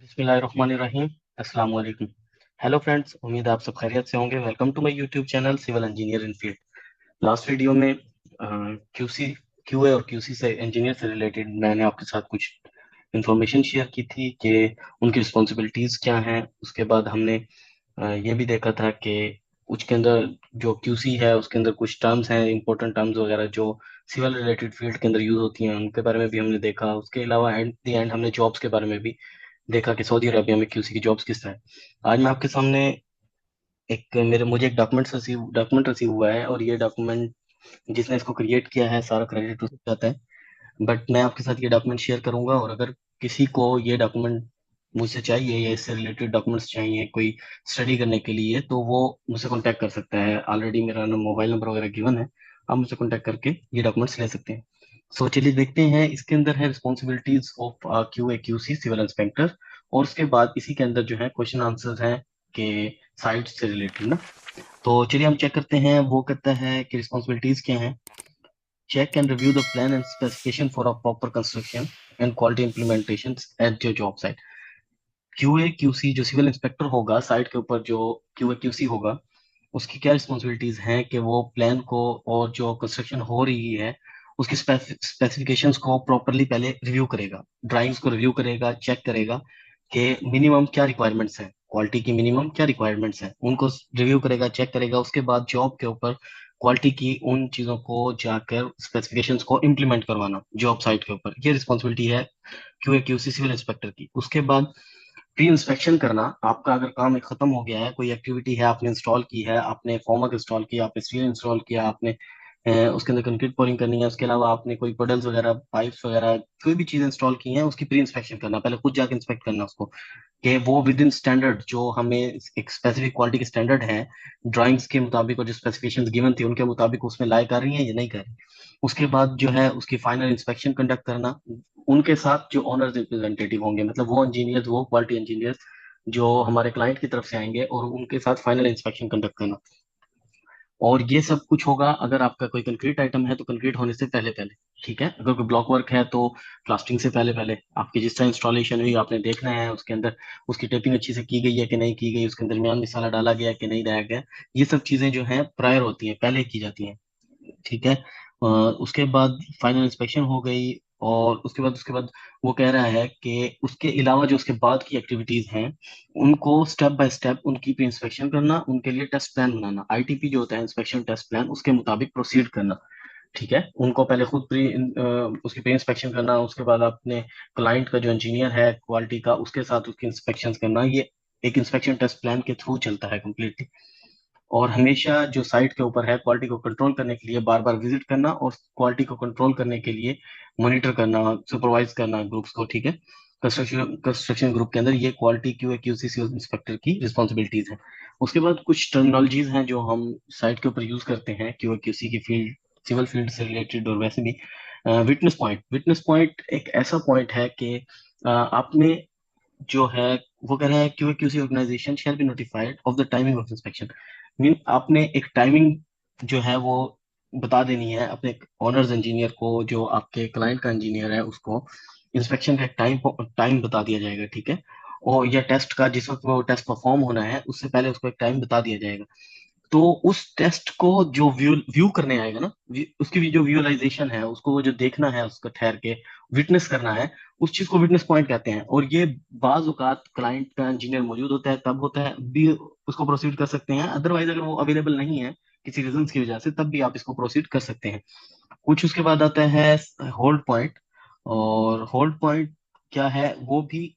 बिस्मिल्लाहिर्रहमानिर्रहीम। अस्सलाम वालेकुम। हेलो फ्रेंड्स, उम्मीद है आप सब खैरियत से होंगे। Welcome to my YouTube channel civil engineer in field. Last video में क्यूसी क्यूए और क्यूसी से इंजीनियर से रिलेटेड मैंने आपके साथ कुछ इंफॉर्मेशन शेयर की थी कि उनकी रिस्पॉन्सिबिलिटीज क्या हैं। उसके बाद हमने ये भी देखा था कि उसके अंदर जो क्यूसी है उसके अंदर कुछ टर्म्स हैं, इंपॉर्टेंट टर्म्स वगैरह जो सिविल रिलेटेड फील्ड के अंदर यूज होती हैं, उनके बारे में भी हमने देखा। उसके अलावा एट द एंड हमने जॉब्स के बारे में भी देखा कि सऊदी अरबिया में क्यूसी की जॉब्स किस तरह है। आज मैं आपके सामने एक मेरे मुझे एक डॉक्यूमेंट रिसीव हुआ है, और ये डॉक्यूमेंट जिसने इसको क्रिएट किया है सारा क्रेडिट उसको जाता है। बट मैं आपके साथ ये डॉक्यूमेंट शेयर करूंगा, और अगर किसी को ये डॉक्यूमेंट मुझसे चाहिए या इससे रिलेटेड डॉक्यूमेंट्स चाहिए कोई स्टडी करने के लिए, तो वो मुझसे कांटेक्ट कर सकता है। ऑलरेडी मेरा मोबाइल नंबर वगैरह गिवन है, आप मुझसे कांटेक्ट करके ये डॉक्यूमेंट्स ले सकते हैं। सो चलिए देखते हैं। इसके अंदर है responsibilities of Q A Q C civil inspector, और उसके बाद इसी के अंदर जो है क्वेश्चन आंसर हैं कि साइट से रिलेटेड ना। तो चलिए हम चेक करते हैं। वो कहता है कि रिस्पॉन्सिबिलिटीज क्या हैं। Check and review the plan and specification for a proper construction and quality implementations at your job site. QA QC जो सिविल इंस्पेक्टर होगा साइट के ऊपर, जो QA QC होगा, उसकी क्या रिस्पॉन्सिबिलिटीज हैं कि वो प्लान को और जो कंस्ट्रक्शन हो रही है उसकी स्पेसिफिकेशंस को प्रॉपरली पहले रिव्यू करेगा, ड्राइंग्स को रिव्यू करेगा, चेक करेगा कि मिनिमम क्या रिक्वायरमेंट्स हैं, क्वालिटी की मिनिमम क्या रिक्वायरमेंट्स हैं, उनको रिव्यू करेगा, चेक करेगा। उसके बाद जॉब के ऊपर क्वालिटी की उन चीज़ों को जाकर स्पेसिफिकेशंस को इम्प्लीमेंट करवाना जॉब साइट के ऊपर, ये रिस्पॉन्सिबिलिटी है क्यूए क्यूसी सिविल इंस्पेक्टर की। उसके बाद प्री इंस्पेक्शन करना। आपका अगर काम एक खत्म हो गया है, कोई एक्टिविटी है आपने इंस्टॉल की है, आपने फॉर्मक इंस्टॉल किया, आपने स्टील इंस्टॉल किया, आपने उसके अंदर कंक्रीट पोरिंग करनी है, उसके अलावा आपने कोई पडल्स वगैरह पाइप्स वगैरह कोई भी चीज इंस्टॉल की है, उसकी प्री इंस्पेक्शन करना, पहले खुद जाके इंस्पेक्ट करना उसको कि वो विद इन स्टैंडर्ड, जो हमें एक स्पेसिफिक क्वालिटी के स्टैंडर्ड है ड्राइंग्स के मुताबिक और जो स्पेसिफिकेशंस गिवन थी उनके मुताबिक उसमें लायक आ रही है या नहीं कर रही। उसके बाद जो है उसकी फाइनल इंस्पेक्शन कंडक्ट करना, उनके साथ जो ऑनर्स रिप्रेजेंटेटिव होंगे, मतलब वो इंजीनियर्स, वो क्वालिटी इंजीनियर्स जो हमारे क्लाइंट की तरफ से आएंगे, और उनके साथ फाइनल इंस्पेक्शन कंडक्ट करना। और ये सब कुछ होगा अगर आपका कोई कंक्रीट आइटम है तो कंक्रीट होने से पहले पहले, ठीक है। अगर कोई ब्लॉक वर्क है तो प्लास्टिंग से पहले पहले आपकी जिस तरह इंस्टॉलेशन हुई आपने देखना है उसके अंदर उसकी टेपिंग अच्छी से की गई है कि नहीं की गई, उसके अंदर दरमियान मिसाला डाला गया है कि नहीं डाला गया। ये सब चीजें जो है प्रायर होती हैं, पहले की जाती हैं, ठीक है। उसके बाद फाइनल इंस्पेक्शन हो गई, और उसके बाद वो कह रहा है कि उसके अलावा जो उसके बाद की एक्टिविटीज हैं उनको स्टेप बाय स्टेप उनकी प्री इंस्पेक्शन करना, उनके लिए टेस्ट प्लान बनाना, आईटीपी जो होता है इंस्पेक्शन टेस्ट प्लान, उसके मुताबिक प्रोसीड करना, ठीक है। उनको पहले खुद उसकी प्री इंस्पेक्शन करना, उसके बाद अपने क्लाइंट का जो इंजीनियर है क्वालिटी का उसके साथ उसकी इंस्पेक्शन करना। ये एक इंस्पेक्शन टेस्ट प्लान के थ्रू चलता है कम्प्लीटली। और हमेशा जो साइट के ऊपर है क्वालिटी को कंट्रोल करने के लिए बार बार विजिट करना, और क्वालिटी को कंट्रोल करने के लिए मॉनिटर करना, सुपरवाइज करना ग्रुप्स को, ठीक है। कंस्ट्रक्शन ग्रुप के अंदर ये क्वालिटी क्यू क्यूसी इंस्पेक्टर की रिस्पॉन्सिबिलिटीज है। उसके बाद कुछ टर्मिनोलॉजीज हैं जो हम साइट के ऊपर यूज करते हैं क्यू क्यूसी की फील्ड, सिविल फील्ड से रिलेटेड और वैसे भी। विटनेस पॉइंट एक ऐसा पॉइंट है कि आपने जो है वो कह रहा है Q QC organization shall be notified of the timing of inspection. Mean आपने एक टाइमिंग जो है वो बता देनी है अपने ऑनर्स इंजीनियर को, जो आपके क्लाइंट का इंजीनियर है उसको इंस्पेक्शन का एक टाइम टाइम बता दिया जाएगा, ठीक है। और या टेस्ट का जिस वक्त वो टेस्ट परफॉर्म होना है उससे पहले उसको एक टाइम बता दिया जाएगा। तो उस टेस्ट को जो व्यू व्यू करने आएगा ना, उसकी भी जो विजुअलाइजेशन है उसको वो जो देखना है उसको ठहर के विटनेस करना है, उस चीज को विटनेस पॉइंट कहते हैं। और ये बाज औकात क्लाइंट का इंजीनियर मौजूद होता है तब होता है भी उसको प्रोसीड कर सकते हैं, अदरवाइज अगर वो अवेलेबल नहीं है किसी रीजन की वजह से तब भी आप इसको प्रोसीड कर सकते हैं। कुछ उसके बाद आता है होल्ड पॉइंट। और होल्ड पॉइंट क्या है, वो भी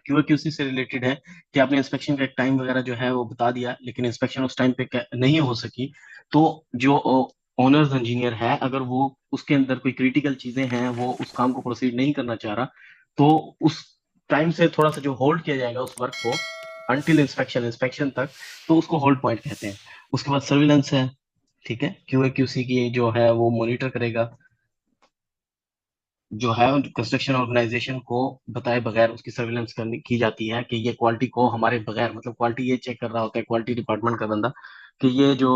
क्यूए क्यूसी से रिलेटेड है कि आपने इंस्पेक्शन का एक टाइम वगैरह जो है वो बता दिया लेकिन इंस्पेक्शन उस टाइम पे नहीं हो सकी, तो जो ओनर्स इंजीनियर है अगर वो उसके अंदर कोई क्रिटिकल चीजें हैं, वो उस काम को प्रोसीड नहीं करना चाह रहा, तो उस टाइम से थोड़ा सा जो होल्ड किया जाएगा उस वर्क को अनटिल इंस्पेक्शन इंस्पेक्शन तक, तो उसको होल्ड पॉइंट कहते हैं। उसके बाद सर्विलेंस है, ठीक है। क्यूए क्यूसी की जो है वो मॉनिटर करेगा, जो है कंस्ट्रक्शन ऑर्गेनाइजेशन को बताए बगैर उसकी सर्विलेंस करनी की जाती है कि ये क्वालिटी को हमारे बगैर, मतलब क्वालिटी ये चेक कर रहा होता है क्वालिटी डिपार्टमेंट का बंदा कि ये जो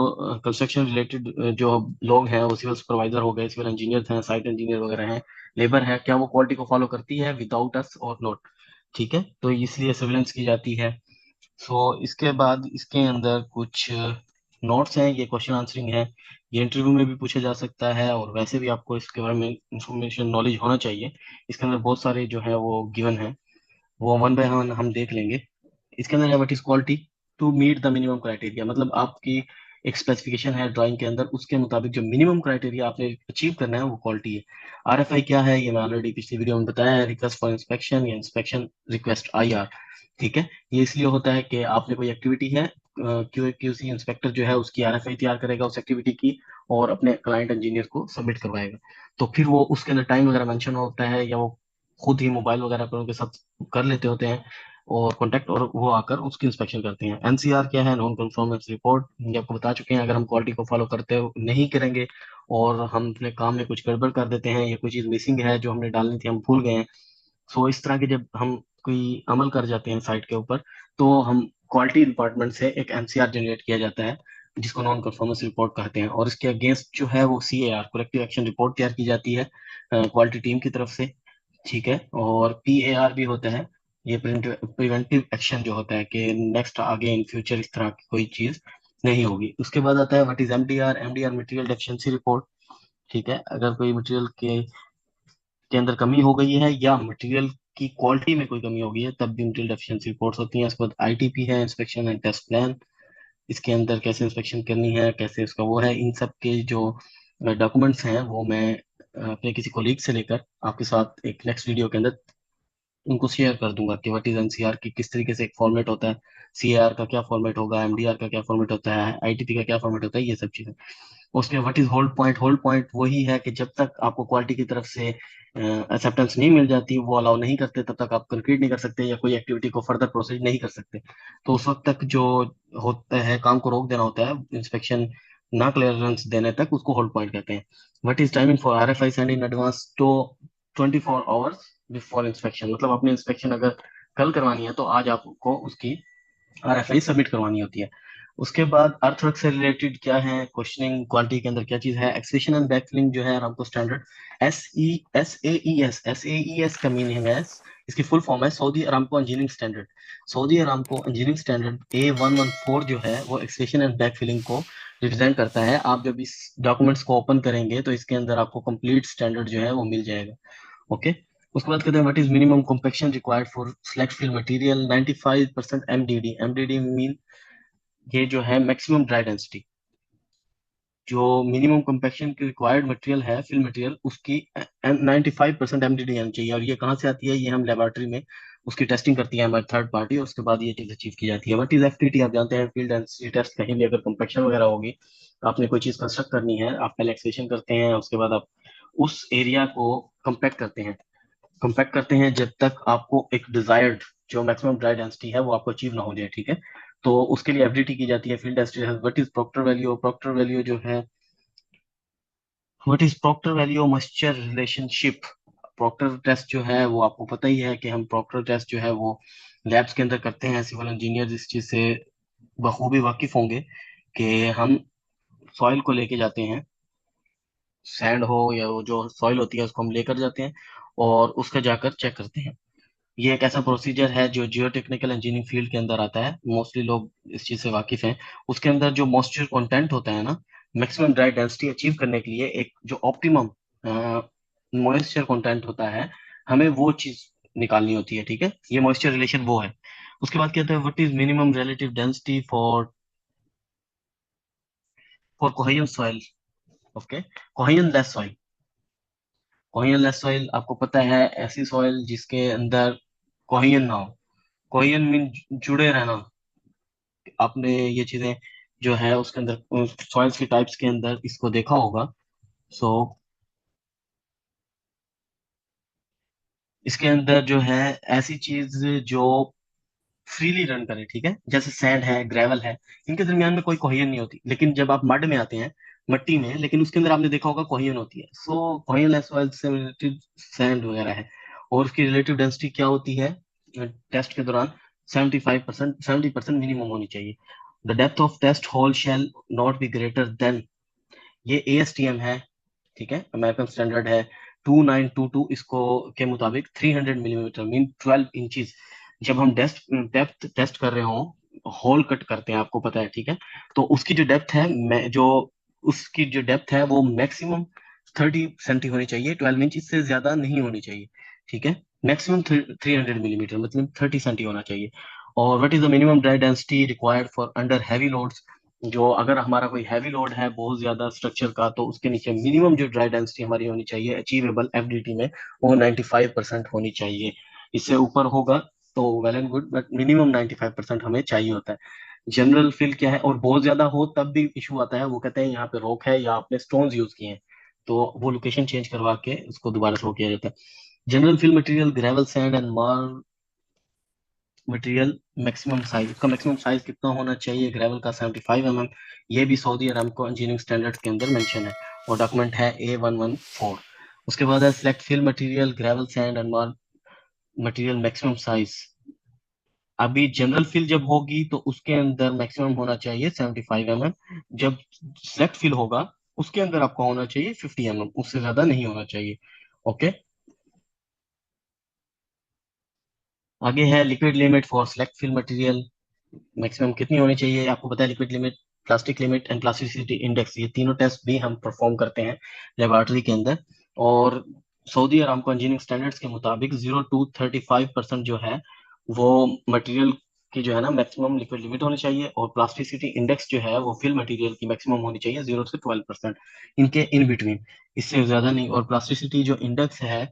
कंस्ट्रक्शन रिलेटेड जो लोग हैं वो सिविल सुपरवाइजर हो गए, सिविल इंजीनियर हैं, साइट इंजीनियर वगैरह हैं, लेबर है, क्या वो क्वालिटी को फॉलो करती है विदाउट अस और नॉट। ठीक है, तो इसलिए सर्विलेंस की जाती है। सो इसके बाद इसके अंदर कुछ नोट्स हैं, ये क्वेश्चन आंसरिंग है, ये इंटरव्यू में भी पूछा जा सकता है और वैसे भी आपको इसके बारे में इंफॉर्मेशन नॉलेज होना चाहिए। इसके अंदर बहुत सारे जो है वो गिवन है, वो वन बाय वन हम देख लेंगे। इसके अंदर है what is quality to meet the minimum criteria, मतलब आपकी एक स्पेसिफिकेशन है ड्राइंग के अंदर, उसके मुताबिक जो मिनिमम क्राइटेरिया आपने अचीव करना है वो क्वालिटी है। आरएफआई क्या है ये मैं ऑलरेडी पिछली वीडियो में बताया है, रिक्वेस्ट फॉर इंस्पेक्शन या इंस्पेक्शन रिक्वेस्ट आईआर। ठीक है, ये इसलिए होता है कि आपने कोई एक्टिविटी है, क्यू क्यूसी इंस्पेक्टर जो है उसकी आरएफआई तैयार करेगा उस एक्टिविटी की और अपने क्लाइंट इंजीनियर को सबमिट करवाएगा। तो फिर वो उसके अंदर टाइम वगैरह मेंशन होता है या वो खुद ही मोबाइल वगैरह पर उनके साथ कर लेते होते हैं और कॉन्टेक्ट, और वो आकर उसकी इंस्पेक्शन करते हैं। एनसीआर क्या है, नॉन कंफॉर्मेंस रिपोर्ट, ये आपको बता चुके हैं। अगर हम क्वालिटी को फॉलो करते नहीं करेंगे और हम अपने काम में कुछ गड़बड़ कर देते हैं या कोई चीज़ मिसिंग है जो हमने डालनी थी हम भूल गए हैं, सो इस तरह के जब हम कोई अमल कर जाते हैं साइट के ऊपर, तो हम क्वालिटी डिपार्टमेंट से एक एनसीआर जनरेट किया जाता है जिसको नॉन कंफॉर्मेंस रिपोर्ट कहते हैं, और इसके अगेंस्ट जो है वो सीएआर करेक्टिव एक्शन रिपोर्ट तैयार की जाती है क्वालिटी टीम की तरफ से। ठीक है, और पीएआर भी होता है, ये प्रिवेंटिव एक्शन जो होता है कि नेक्स्ट आगे इन फ्यूचर इस तरह की कोई चीज नहीं होगी। उसके बाद आता है what is MDR, MDR material deficiency report. ठीक है, अगर कोई मटेरियल के अंदर कमी हो गई है या मटेरियल की क्वालिटी में कोई कमी हो गई है तब भी मटेरियल डेफिशिएंसी रिपोर्ट्स होती हैं। उसके बाद आईटीपी है, इंस्पेक्शन एंड टेस्ट प्लान, इसके अंदर कैसे इंस्पेक्शन करनी है, कैसे उसका वो है, इन सब के जो डॉक्यूमेंट्स हैं वो मैं अपने किसी कोलीग से लेकर आपके साथ एक नेक्स्ट वीडियो के अंदर उनको शेयर कर दूंगा कि व्हाट इज एनसीआर की किस तरीके से एक फॉर्मेट होता है, सीएआर का क्या फॉर्मेट होगा, एमडीआर का क्या फॉर्मेट होता है, आईटीपी का क्या फॉर्मेट होता है, ये सब चीजें। उसमें what is hold point, hold point वही है कि जब तक आपको क्वालिटी की तरफ से एक्सेप्टेंस नहीं मिल जाती, वो अलाउ नहीं करते, तब तक आप कंक्रीट नहीं कर सकते या कोई एक्टिविटी को फर्दर प्रोसीड नहीं कर सकते। तो उस वक्त तक जो होता है काम को रोक देना होता है इंस्पेक्शन ना क्लियरेंस देने तक, उसको होल्ड पॉइंट कहते हैं। What is timing for RFI send in advance to 24 hours before inspection, मतलब अपनी इंस्पेक्शन अगर कल करवानी है तो आज आपको उसकी आरएफआई सबमिट करवानी होती है। उसके बाद अर्थवर्क से रिलेटेड क्या है, क्वेश्चनिंग क्वालिटी के अंदर क्या चीज है, एक्सट्रेक्शन एंड बैकफिलिंग जो है Aramco standard, S A E S का मीनिंग है, इसकी फुल फॉर्म है Saudi Aramco engineering standard. Saudi Aramco engineering standard A114 जो है वो एक्सट्रेक्शन एंड बैकफिलिंग को रिप्रेजेंट करता है। आप जब इस डॉक्यूमेंट्स को ओपन करेंगे तो इसके अंदर आपको कंप्लीट स्टैंडर्ड जो है वो मिल जाएगा। ओके, उसके बाद कहते हैं what is minimum compaction required for select fill material 95% MDD, MDD mean ये जो है मैक्सिमम ड्राई डेंसिटी, जो मिनिमम कॉम्पेक्शन की रिक्वायर्ड मटेरियल है फिल मटेरियल उसकी 95% एमडीडी आनी चाहिए। और ये कहाँ से आती है, ये हम लेबोरेटरी में उसकी टेस्टिंग करती है हमारी थर्ड पार्टी, और उसके बाद ये चीज अचीव की जाती है। व्हाट इज एफटीटी, आप जानते हैं फील्ड डेंसिटी टेस्ट, कहीं भी अगर कॉम्पेक्शन वगैरह होगी, आपने कोई चीज कंस्ट्रक्ट करनी है, आप पहले एक्सट्रेक्शन करते हैं, उसके बाद आप उस एरिया को कंपैक्ट करते हैं, कंपैक्ट करते हैं जब तक आपको एक डिजायर्ड जो मैक्सिमम ड्राई डेंसिटी है वो आपको अचीव ना हो जाए। ठीक है, तो उसके लिए एफडीटी की जाती है, field density. What is proctor value, proctor value जो है, what is proctor value moisture relationship. Proctor test जो है वो आपको पता ही है कि हम प्रॉक्टर टेस्ट जो है वो लैब्स के अंदर करते हैं। सिविल इंजीनियर इस चीज से बखूबी वाकिफ होंगे कि हम सॉइल को लेके जाते हैं, सैंड हो या वो जो सॉइल होती है उसको हम लेकर जाते हैं और उसका जाकर चेक करते हैं। ये एक ऐसा प्रोसीजर है जो जियो टेक्निकल इंजीनियरिंग फील्ड के अंदर आता है, मोस्टली लोग इस चीज से वाकिफ हैं। उसके अंदर जो मॉइस्चर कंटेंट होता है ना, मैक्सिमम ड्राई डेंसिटी अचीव करने के लिए एक जो ऑप्टिमम मॉइस्चर कंटेंट होता है, हमें वो चीज निकालनी होती है। ठीक है, ये मॉइस्चर रिलेशन वो है। उसके बाद कहते हैं what is minimum relative density for cohesion soil. Okay, cohesion less soil, cohesion less soil आपको पता है ऐसी सॉइल जिसके अंदर कोहेजन ना हो। कोहेजन मीन जुड़े रहना, आपने ये चीजें जो है उसके अंदर सॉइल्स की टाइप्स के अंदर इसको देखा होगा। सो इसके अंदर जो है ऐसी चीज जो फ्रीली रन करे, ठीक है, जैसे सैंड है, ग्रेवल है, इनके दरमियान में कोई कोहेजन नहीं होती। लेकिन जब आप मड में आते हैं, मट्टी में, लेकिन उसके अंदर आपने देखा होगा कोहेजन होती है। सो कोहेजन लेस सॉइल से रिलेटेड सैंड वगैरह है, और उसकी रिलेटिव डेंसिटी क्या होती है टेस्ट के दौरान, 75%, 70% मिनिमम होनी चाहिए। The depth of test hole shall not be greater than, ये एएसटीएम है, ठीक है, अमेरिकन स्टैंडर्ड है, 2922 इसको के मुताबिक 300 मिलीमीटर मीन 12 इंचज जब हम डेप्थ टेस्ट कर रहे हो, होल कट करते हैं, आपको पता है, ठीक है। तो उसकी जो डेप्थ है, मैं जो उसकी जो डेप्थ है वो मैक्सिमम 30 सेंटी होनी चाहिए, 12 इंच, इससे ज्यादा नहीं होनी चाहिए, ठीक है। मैक्सिमम 300 मिलीमीटर मतलब 30 सेंटी होना चाहिए। और what is the minimum dry density required for under heavy loads, जो अगर हमारा कोई हैवी लोड है बहुत ज्यादा स्ट्रक्चर का, तो उसके नीचे मिनिमम जो ड्राई डेंसिटी हमारी होनी चाहिए अचीवेबल एफडीटी में, वो 95% होनी चाहिए। इससे ऊपर होगा तो well and good, but minimum 95% हमें चाहिए होता है। जनरल फिल क्या है, और बहुत ज्यादा हो तब भी इशू आता है, वो कहते हैं यहाँ पे रॉक है या आपने स्टोन्स यूज किए हैं, तो वो लोकेशन चेंज करवा के उसको दोबारा शो किया जाता है। General fill material gravel sand and marl material maximum size, उसका मैक्सिमम साइज कितना होना चाहिए, ग्रेवल का 75 mm। ये भी सऊदी अरामको इंजीनियरिंग स्टैंडर्ड्स के अंदर मेंशन है, और डॉक्यूमेंट है A114। उसके बाद है select fill material gravel sand and marl material maximum size. अभी जनरल फिल जब होगी तो उसके अंदर मैक्सिमम होना चाहिए 75 mm। जब सिलेक्ट फिल होगा उसके अंदर आपको होना चाहिए 50 mm, उससे ज्यादा नहीं होना चाहिए। ओके। आगे है liquid limit for select fill material, maximum कितनी होनी चाहिए, आपको पता है liquid limit, plastic limit and plasticity index, ये तीनों टेस्ट भी हम परफॉर्म करते हैं लेबोरेटरी के अंदर। और सऊदी अरामको इंजीनियरिंग स्टैंडर्ड्स के मुताबिक 0 to 35% जो है वो मटेरियल की जो है ना मैक्सिमम लिक्विड लिमिट होनी चाहिए, और प्लास्टिसिटी इंडेक्स जो है वो फिल मटेरियल की मैक्सिमम होनी चाहिए 0 से 12%, इनके इन बिटवीन, इससे ज्यादा नहीं। और प्लास्टिसिटी जो इंडेक्स है,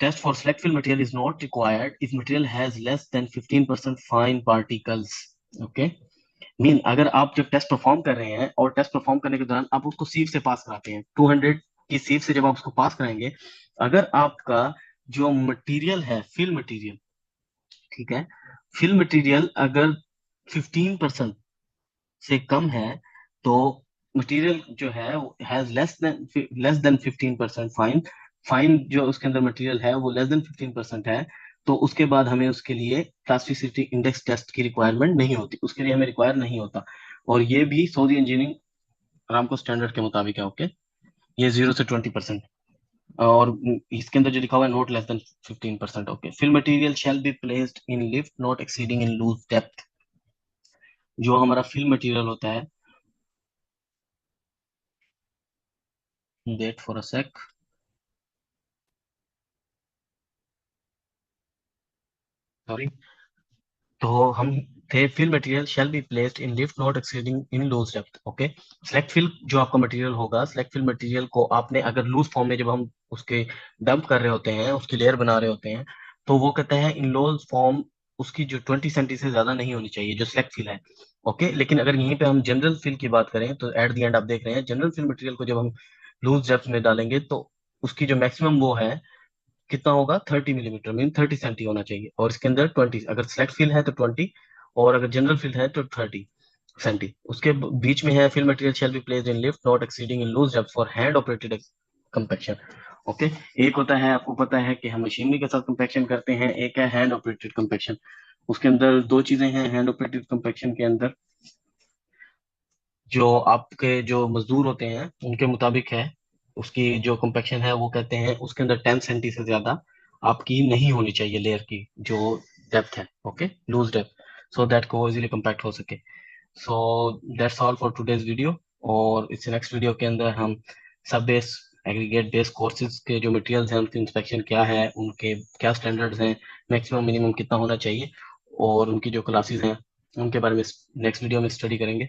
test for select fill material is not required if material has less than 15% fine particles। Okay. Mean अगर आप जब टेस्ट परफॉर्म कर रहे हैं और टेस्ट परफॉर्म करने के दौरान आप उसको सीव से पास कराते हैं, 200 की सीव से जब आप उसको पास कराएंगे, अगर आपका जो मटेरियल है फिल मटेरियल, ठीक है, फिल मटेरियल अगर 15% से कम है, तो मटेरियल जो है has less than 15% fine, fine जो उसके अंदर मटेरियल है वो लेस देन 15% है, तो उसके बाद हमें उसके लिए प्लास्टिसिटी इंडेक्स टेस्ट की रिक्वायरमेंट नहीं होती, उसके लिए हमें रिक्वायर नहीं होता। और ये भी सऊदी इंजीनियरिंग आरामको स्टैंडर्ड के मुताबिक है। ओके। ये 0 से 20%। और इसके अंदर जो लिखा हुआ है not less than 15%। Okay. Fill material shall be placed in lift not exceeding in loose depth, जो हमारा फिल मटेरियल होता है, wait for a sec, sorry. तो हम थे fill material shall be placed in lift not exceeding in loose depth. Okay. Select fill जो आपका material होगा, सिलेक्ट फिल मटेरियल को आपने अगर लूज फॉर्म में, जब हम उसके डंप कर रहे होते हैं, उसकी लेयर बना रहे होते हैं, तो वो कहते हैं इन लूज फॉर्म उसकी जो 20 सेंटी से ज्यादा नहीं होनी चाहिए, जो सिलेक्ट फिल है। ओके। लेकिन अगर यहीं पे हम जनरल फिल की बात करें, तो एट द एंड आप देख रहे हैं जनरल फिल मटेरियल को जब हम लूज डेप्थ में डालेंगे, तो उसकी जो मैक्सिमम वो है कितना होगा, 30 मिलीमीटर मीन 30 सेंटी होना चाहिए, और इसके अंदर 20, अगर सिलेक्ट फिल है तो 20, और अगर जनरल फिल है तो 30 सेंटी। उसके बीच में है fill material shall be placed in lift not exceeding in loose depth for hand operated compaction. Okay. एक होता है, आपको पता है कि हम मशीनरी के साथ कंपैक्शन करते हैं, एक है हैंड ऑपरेटेड कंपैक्शन। उसके अंदर दो चीजें हैं हैंड ऑपरेटेड कंपैक्शन के अंदर, जो आपके जो मजदूर होते हैं उनके मुताबिक है, उसकी जो कंपेक्शन है वो कहते हैं उसके अंदर 10 सेंटी से ज्यादा आपकी नहीं होनी चाहिए लेयर की जो डेप्थ है। Okay. Loose depth, so that को इजीली कंपैक्ट हो सके। So that's all for today's video. और इस नेक्स्ट वीडियो के अंदर हम सब बेस एग्रीगेट बेस कोर्सेज के जो मटेरियल्स हैं उनकी इंस्पेक्शन क्या है, उनके क्या स्टैंडर्ड्स हैं, मैक्सिमम मिनिमम कितना होना चाहिए, और उनकी जो क्लासेस हैं उनके बारे में नेक्स्ट वीडियो में स्टडी करेंगे।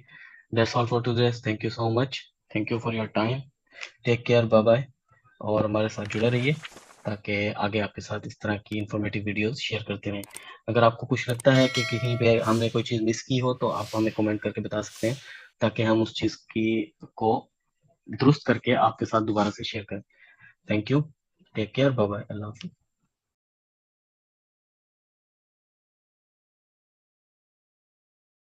That's all for today, thank you so much, thank you for your time, take care, bye bye. और हमारे साथ जुड़े रहिए ताकि आगे आपके साथ इस तरह की इंफॉर्मेटिव वीडियोस शेयर करते रहें। अगर आपको कुछ लगता है कि कहीं पे हमने कोई चीज़ मिस की हो, तो आप हमें कमेंट करके बता सकते हैं, ताकि हम उस चीज़ की को दुरुस्त करके आपके साथ दोबारा से शेयर करें। Thank you, take care, bye bye, अल्लाह हाफिज़।